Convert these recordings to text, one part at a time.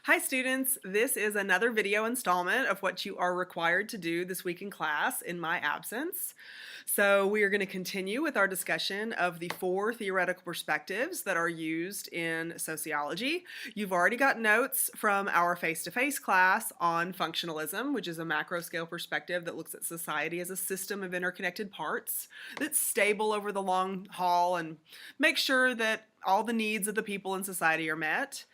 Hi students, this is another video installment of what you are required to do this week in class in my absence. So we are going to continue with our discussion of the 4 theoretical perspectives that are used in sociology. You've already got notes from our face-to-face class on functionalism, which is a macro scale perspective that looks at society as a system of interconnected parts that's stable over the long haul and makes sure that all the needs of the people in society are met.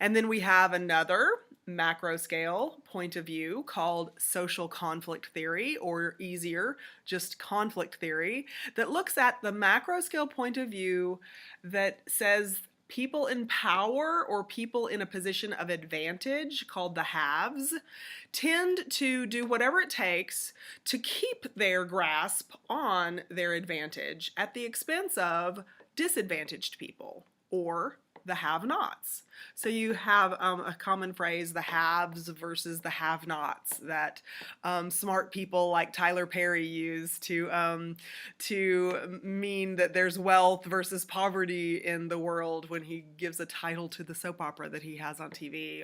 And then we have another macro scale point of view called social conflict theory, or easier, just conflict theory, that looks at the macro scale point of view that says people in power or people in a position of advantage, called the haves, tend to do whatever it takes to keep their grasp on their advantage at the expense of disadvantaged people, or the have-nots. So you have a common phrase, the haves versus the have-nots, that smart people like Tyler Perry use to mean that there's wealth versus poverty in the world when he gives a title to the soap opera that he has on TV.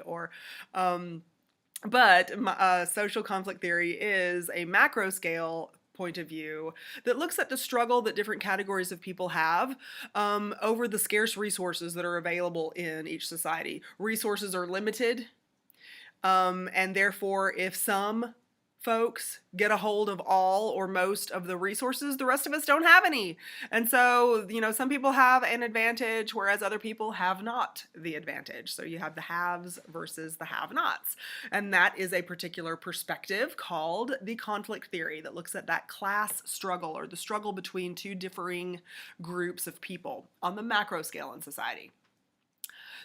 But social conflict theory is a macro scale point of view that looks at the struggle that different categories of people have over the scarce resources that are available in each society. Resources are limited, and therefore if some folks get a hold of all or most of the resources, the rest of us don't have any. And so, some people have an advantage, whereas other people have not the advantage. So you have the haves versus the have-nots. And that is a particular perspective called the conflict theory that looks at that class struggle, or the struggle between two differing groups of people on the macro scale in society.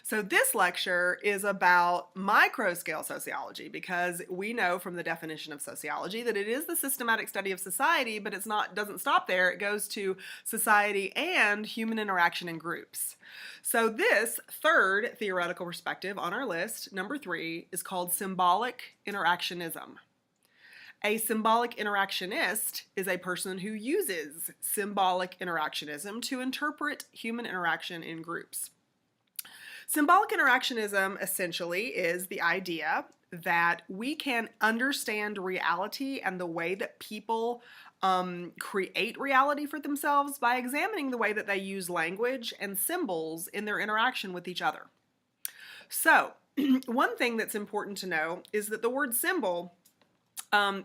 So this lecture is about micro-scale sociology, because we know from the definition of sociology that it is the systematic study of society, but doesn't stop there. It goes to society and human interaction in groups. So this third theoretical perspective on our list, number 3, is called symbolic interactionism. A symbolic interactionist is a person who uses symbolic interactionism to interpret human interaction in groups. Symbolic interactionism essentially is the idea that we can understand reality and the way that people create reality for themselves by examining the way that they use language and symbols in their interaction with each other. So, one thing that's important to know is that the word symbol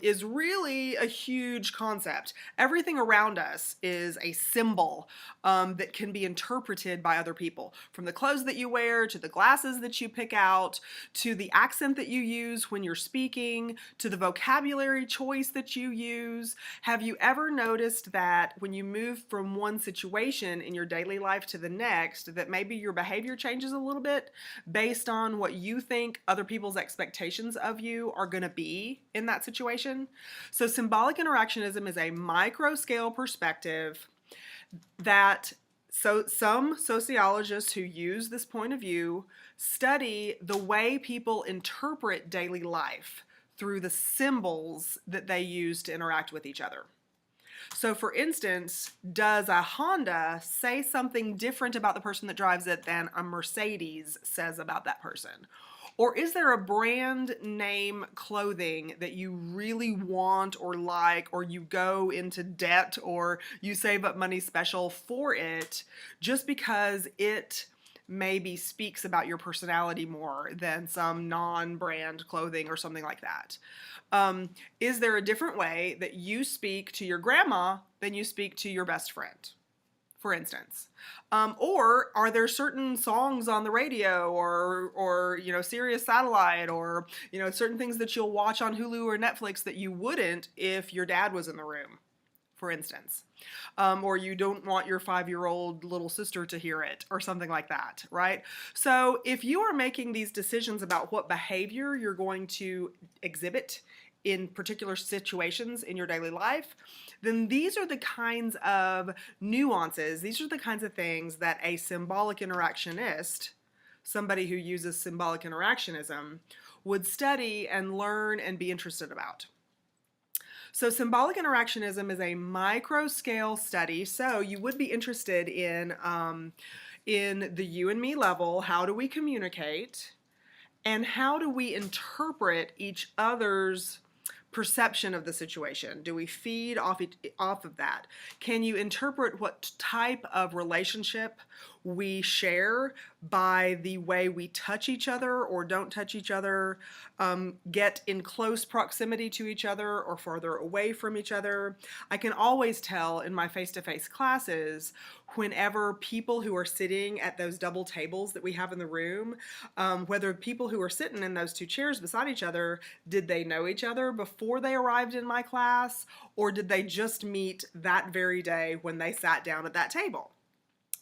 is really a huge concept. Everything around us is a symbol that can be interpreted by other people. From the clothes that you wear, to the glasses that you pick out, to the accent that you use when you're speaking, to the vocabulary choice that you use. Have you ever noticed that when you move from one situation in your daily life to the next, that maybe your behavior changes a little bit based on what you think other people's expectations of you are going to be in that situation? So symbolic interactionism is a micro-scale perspective that some sociologists who use this point of view study the way people interpret daily life through the symbols that they use to interact with each other. So for instance, does a Honda say something different about the person that drives it than a Mercedes says about that person? Or is there a brand name clothing that you really want or like, or you go into debt or you save up money special for it just because it maybe speaks about your personality more than some non-brand clothing or something like that? Is there a different way that you speak to your grandma than you speak to your best friend, for instance? Or are there certain songs on the radio or Sirius Satellite, or certain things that you'll watch on Hulu or Netflix that you wouldn't if your dad was in the room, for instance? Or you don't want your 5-year-old little sister to hear it, or something like that, right? So if you are making these decisions about what behavior you're going to exhibit in particular situations in your daily life, then these are the kinds of nuances, these are the kinds of things that a symbolic interactionist, somebody who uses symbolic interactionism, would study and learn and be interested about. So symbolic interactionism is a micro-scale study, so you would be interested in the you and me level, how do we communicate? And how do we interpret each other's perception of the situation? Do we feed off of that? Can you interpret what type of relationship we share by the way we touch each other or don't touch each other, get in close proximity to each other or farther away from each other? I can always tell in my face-to-face classes whenever people who are sitting at those double tables that we have in the room, whether people who are sitting in those two chairs beside each other, did they know each other before they arrived in my class, or did they just meet that very day when they sat down at that table?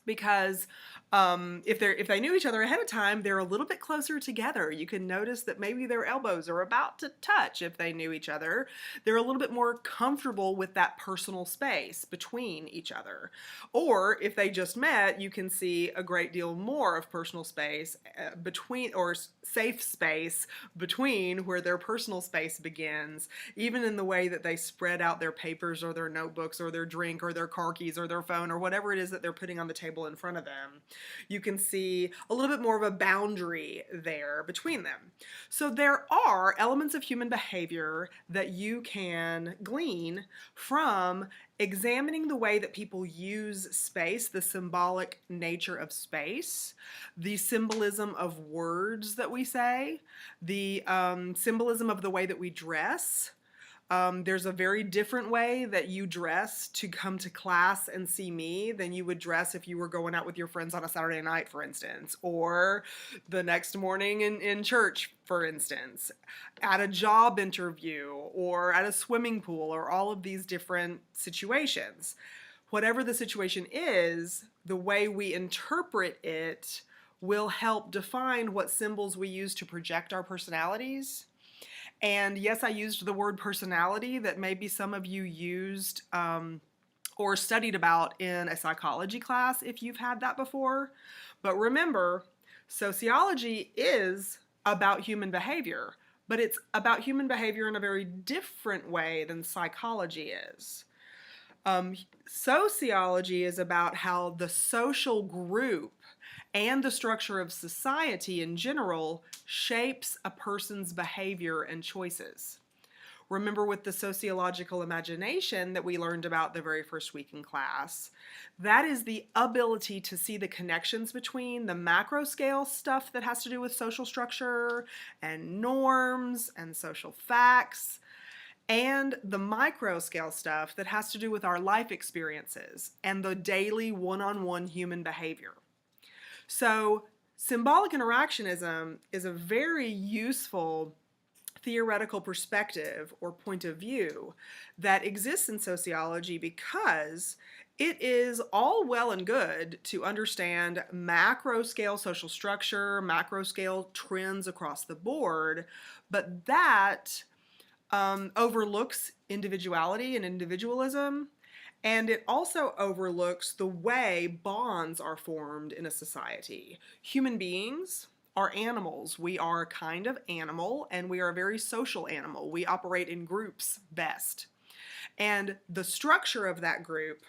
Because if they knew each other ahead of time, they're a little bit closer together. You can notice that maybe their elbows are about to touch if they knew each other. They're a little bit more comfortable with that personal space between each other. Or if they just met, you can see a great deal more of personal space between, or safe space between where their personal space begins, even in the way that they spread out their papers or their notebooks or their drink or their car keys or their phone or whatever it is that they're putting on the table in front of them. You can see a little bit more of a boundary there between them. So there are elements of human behavior that you can glean from examining the way that people use space, the symbolic nature of space, the symbolism of words that we say, the symbolism of the way that we dress. There's a very different way that you dress to come to class and see me than you would dress if you were going out with your friends on a Saturday night, for instance, or the next morning in church, for instance, at a job interview or at a swimming pool, or all of these different situations. Whatever the situation is, the way we interpret it will help define what symbols we use to project our personalities. And yes, I used the word personality that maybe some of you used or studied about in a psychology class if you've had that before. But remember, sociology is about human behavior, but it's about human behavior in a very different way than psychology is. Sociology is about how the social group and the structure of society in general shapes a person's behavior and choices. Remember with the sociological imagination that we learned about the very first week in class, that is the ability to see the connections between the macro scale stuff that has to do with social structure and norms and social facts, and the micro scale stuff that has to do with our life experiences and the daily one-on-one human behavior. So symbolic interactionism is a very useful theoretical perspective or point of view that exists in sociology because it is all well and good to understand macro scale social structure, macro scale trends across the board, but that overlooks individuality and individualism. And it also overlooks the way bonds are formed in a society. Human beings are animals. We are a kind of animal, and we are a very social animal. We operate in groups best. And the structure of that group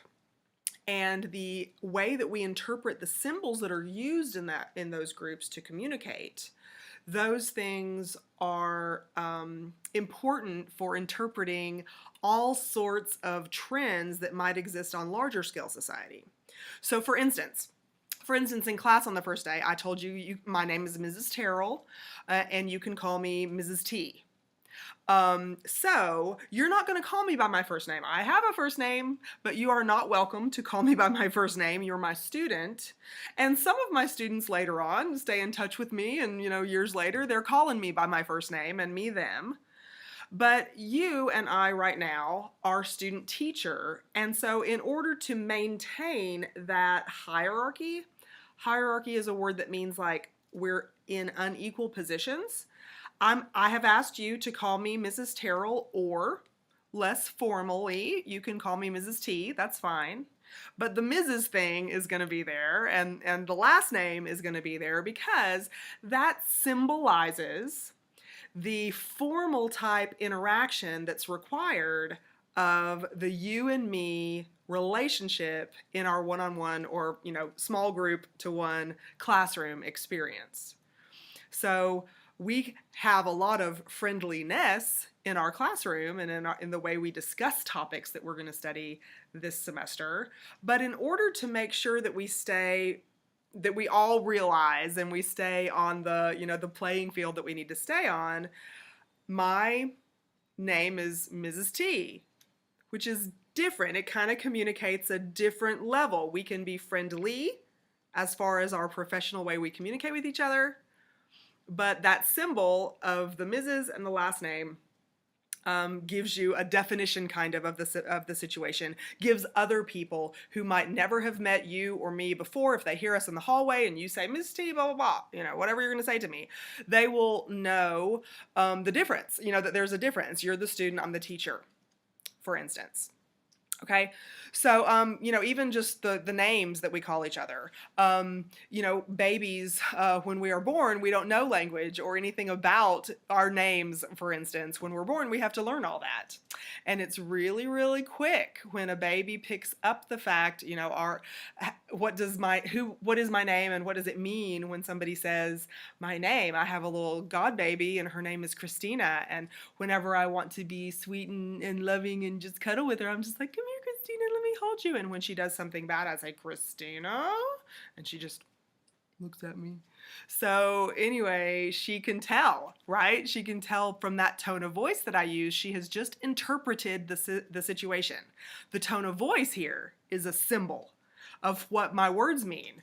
and the way that we interpret the symbols that are used in those groups to communicate, those things are important for interpreting all sorts of trends that might exist on larger scale society. So for instance, in class on the first day, I told you, my name is Mrs. Terrell, and you can call me Mrs. T. So you're not going to call me by my first name. I have a first name, but you are not welcome to call me by my first name. You're my student. And some of my students later on stay in touch with me, and years later, they're calling me by my first name and me them. But you and I right now are student teacher. And so in order to maintain that hierarchy is a word that means like we're in unequal positions. I have asked you to call me Mrs. Terrell, or less formally, you can call me Mrs. T, that's fine. But the Mrs. thing is going to be there, and the last name is going to be there because that symbolizes the formal type interaction that's required of the you and me relationship in our one-on-one or small group to one classroom experience. So we have a lot of friendliness in our classroom and in the way we discuss topics that we're going to study this semester. But in order to make sure that we all realize and we stay on the playing field that we need to stay on, my name is Mrs. T, which is different. It kind of communicates a different level. We can be friendly as far as our professional way we communicate with each other, but that symbol of the Mrs. and the last name gives you a definition kind of the situation, gives other people who might never have met you or me before, if they hear us in the hallway and you say, Miss T, blah, blah, blah, whatever you're going to say to me, they will know the difference, that there's a difference. You're the student, I'm the teacher, for instance. Okay, so, even just the names that we call each other, babies, when we are born, we don't know language or anything about our names, for instance. When we're born, we have to learn all that. And it's really, really quick when a baby picks up the fact, what is my name and what does it mean when somebody says my name? I have a little god baby and her name is Christina. And whenever I want to be sweet and loving and just cuddle with her, I'm just like, come here, Christina, let me hold you. And when she does something bad, I say, Christina, and she just looks at me. So anyway, she can tell, right? She can tell from that tone of voice that I use. She has just interpreted the situation. The tone of voice here is a symbol of what my words mean.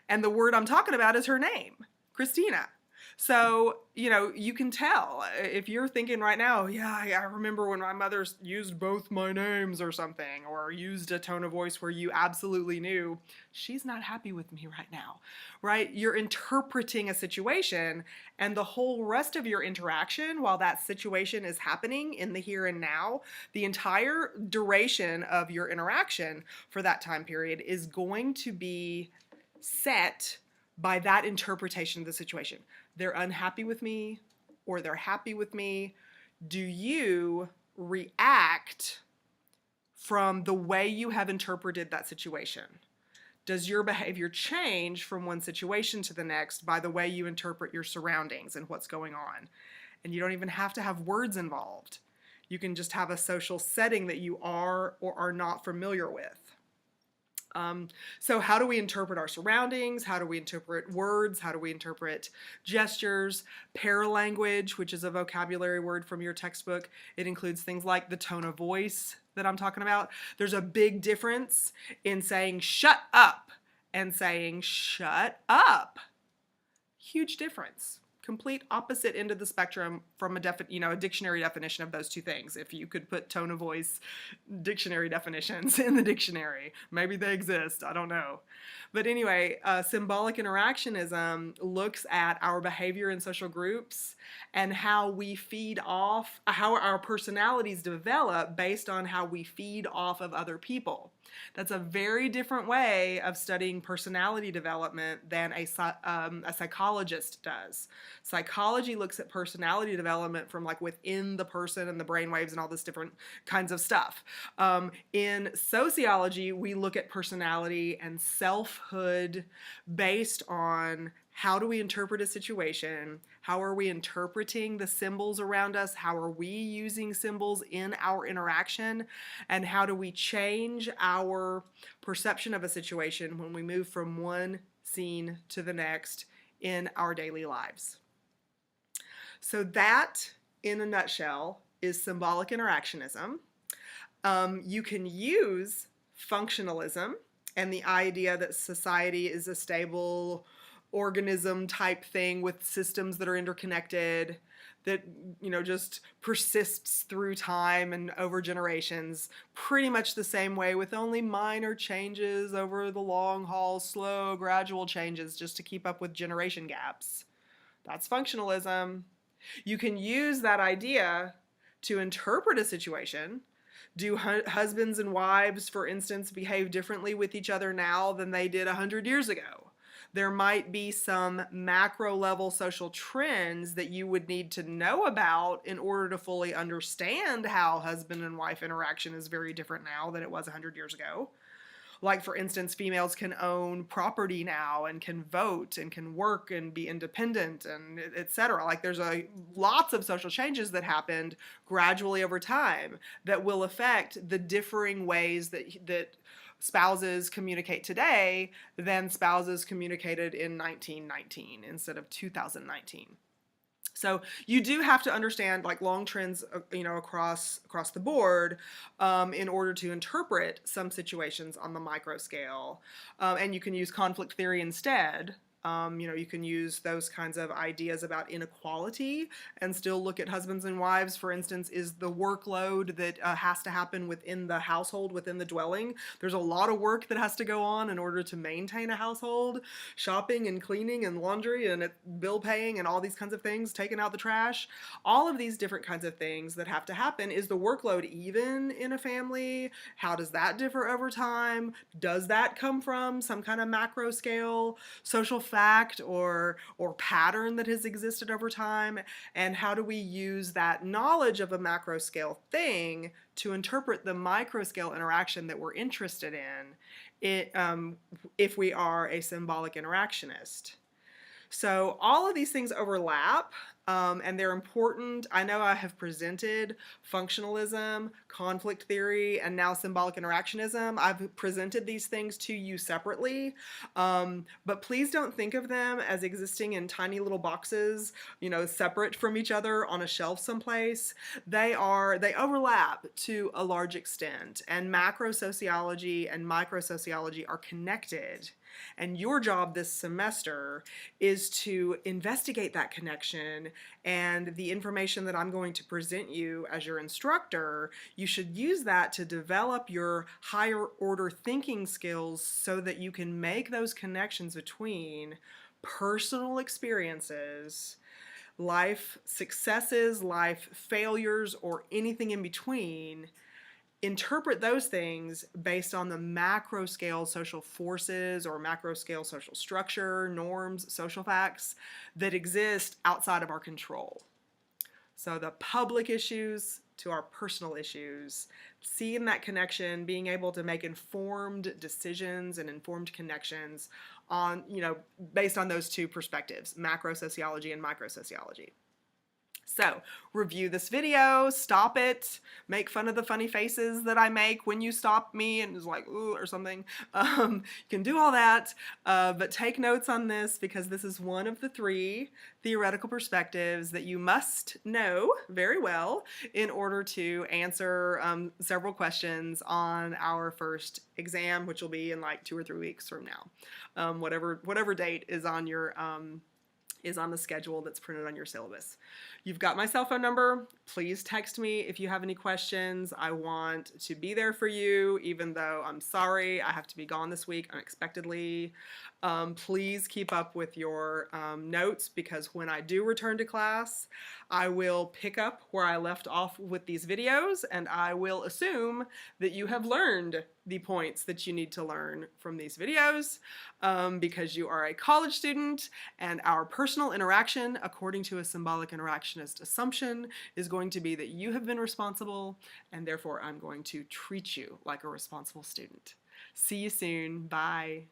And the word I'm talking about is her name, Christina. So, you can tell if you're thinking right now, yeah, I remember when my mother used both my names or something, or used a tone of voice where you absolutely knew she's not happy with me right now, right? You're interpreting a situation, and the whole rest of your interaction while that situation is happening in the here and now, the entire duration of your interaction for that time period is going to be set by that interpretation of the situation. They're unhappy with me or they're happy with me. Do you react from the way you have interpreted that situation? Does your behavior change from one situation to the next by the way you interpret your surroundings and what's going on? And you don't even have to have words involved. You can just have a social setting that you are or are not familiar with. So how do we interpret our surroundings? How do we interpret words? How do we interpret gestures? Paralanguage, which is a vocabulary word from your textbook. It includes things like the tone of voice that I'm talking about. There's a big difference in saying shut up and saying shut up. Huge difference. Complete opposite end of the spectrum from a dictionary definition of those two things. If you could put tone of voice dictionary definitions in the dictionary, maybe they exist, I don't know. But anyway, symbolic interactionism looks at our behavior in social groups and how we feed off, how our personalities develop based on how we feed off of other people. That's a very different way of studying personality development than a psychologist does. Psychology looks at personality development from like within the person and the brainwaves and all this different kinds of stuff. In sociology, we look at personality and selfhood based on how do we interpret a situation? How are we interpreting the symbols around us? How are we using symbols in our interaction? And how do we change our perception of a situation when we move from one scene to the next in our daily lives? So that, in a nutshell, is symbolic interactionism. You can use functionalism and the idea that society is a stable organism type thing with systems that are interconnected, that just persists through time and over generations, pretty much the same way, with only minor changes over the long haul, slow, gradual changes just to keep up with generation gaps. That's functionalism. You can use that idea to interpret a situation. Do husbands and wives, for instance, behave differently with each other now than they did 100 years ago? There might be some macro level social trends that you would need to know about in order to fully understand how husband and wife interaction is very different now than it was 100 years ago. Like, for instance, females can own property now and can vote and can work and be independent and etc. Like, there's lots of social changes that happened gradually over time that will affect the differing ways that spouses communicate today than spouses communicated in 1919 instead of 2019. So you do have to understand like long trends, across the board, in order to interpret some situations on the micro scale. And you can use conflict theory instead. You can use those kinds of ideas about inequality and still look at husbands and wives. For instance, is the workload that has to happen within the household, within the dwelling. There's a lot of work that has to go on in order to maintain a household, shopping and cleaning and laundry and bill paying and all these kinds of things, taking out the trash. All of these different kinds of things that have to happen. Is the workload even in a family? How does that differ over time? Does that come from some kind of macro scale social fact or pattern that has existed over time? And how do we use that knowledge of a macro scale thing to interpret the micro scale interaction that we're interested in, if we are a symbolic interactionist? So all of these things overlap, and they're important. I know I have presented functionalism, conflict theory, and now symbolic interactionism. I've presented these things to you separately, but please don't think of them as existing in tiny little boxes, separate from each other on a shelf someplace. They overlap to a large extent, and macro sociology and micro sociology are connected. And your job this semester is to investigate that connection, and the information that I'm going to present you as your instructor, you should use that to develop your higher order thinking skills so that you can make those connections between personal experiences, life successes, life failures, or anything in between. Interpret those things based on the macro scale social forces or macro scale social structure, norms, social facts that exist outside of our control. So the public issues to our personal issues, seeing that connection, being able to make informed decisions and informed connections on, based on those two perspectives, macro sociology and micro sociology. So review this video, stop it, make fun of the funny faces that I make when you stop me and it's like, ooh, or something. You can do all that, but take notes on this because this is one of the 3 theoretical perspectives that you must know very well in order to answer several questions on our first exam, which will be in like 2 or 3 weeks from now. Whatever date is on your is on the schedule that's printed on your syllabus. You've got my cell phone number. Please text me if you have any questions. I want to be there for you, even though I'm sorry I have to be gone this week unexpectedly. Please keep up with your notes, because when I do return to class, I will pick up where I left off with these videos, and I will assume that you have learned the points that you need to learn from these videos, because you are a college student, and our personal interaction, according to a symbolic interactionist assumption, is going to be that you have been responsible, and therefore I'm going to treat you like a responsible student. See you soon. Bye.